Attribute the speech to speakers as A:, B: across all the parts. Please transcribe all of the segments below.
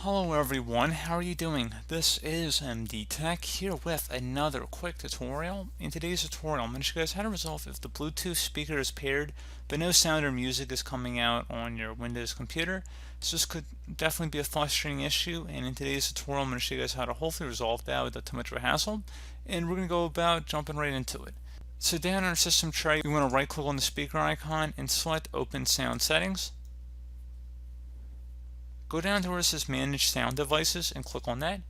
A: Hello everyone, how are you doing? This is MD Tech here with another quick tutorial. In today's tutorial, I'm going to show you guys how to resolve if the Bluetooth speaker is paired but no sound or music is coming out on your Windows computer. So this could definitely be a frustrating issue, and in today's tutorial I'm going to show you guys how to hopefully resolve that without too much of a hassle, and we're going to go about jumping right into it. So down on our system tray, we want to right click on the speaker icon and select Open Sound Settings. Go down to where it says Manage Sound Devices and click on that.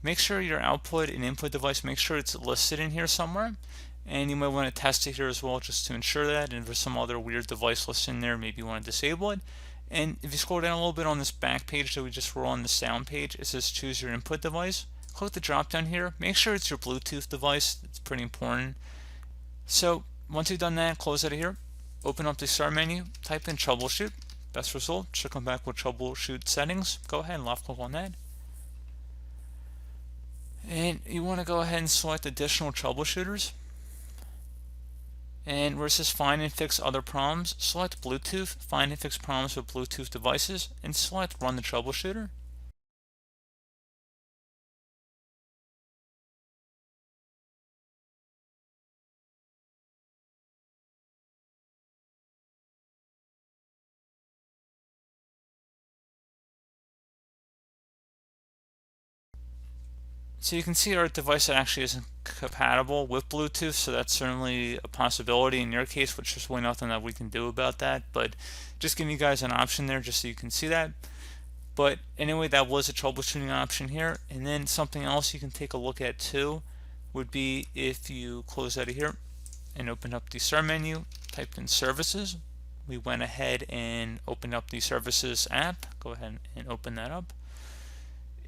A: Make sure your output and input device, make sure it's listed in here somewhere. And you might want to test it here as well just to ensure that. And if there's some other weird device listed in there, maybe you want to disable it. And if you scroll down a little bit on this back page that we just were on, the sound page, it says choose your input device. Click the drop down here. Make sure it's your Bluetooth device. It's pretty important. So once you've done that, close out of here. Open up the start menu, type in troubleshoot. Best result should come back with troubleshoot settings. Go ahead and left click on that. And you want to go ahead and select additional troubleshooters. And where it says find and fix other problems, select Bluetooth, find and fix problems with Bluetooth devices, and select run the troubleshooter. So you can see our device actually isn't compatible with Bluetooth, so that's certainly a possibility in your case, which there's really nothing that we can do about that, but just giving you guys an option there just so you can see that. But anyway, that was a troubleshooting option here. And then something else you can take a look at too would be if you close out of here and open up the start menu, typed in services. We went ahead and opened up the services app. Go ahead and open that up.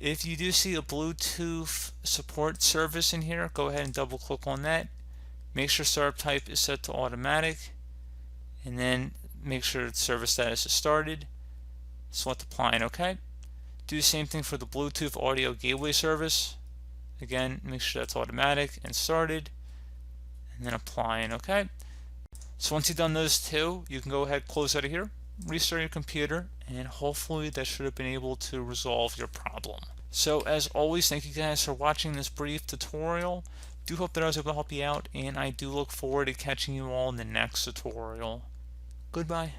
A: If you do see a Bluetooth support service in here, go ahead and double click on that. Make sure startup type is set to automatic, and then make sure service status is started. Select apply and OK. Do the same thing for the Bluetooth audio gateway service. Again, make sure that's automatic and started, and then apply and OK. So once you've done those two, you can go ahead, close out of here, restart your computer, and hopefully that should have been able to resolve your problem. So as always, thank you guys for watching this brief tutorial. Do hope that I was able to help you out, and I do look forward to catching you all in the next tutorial. Goodbye.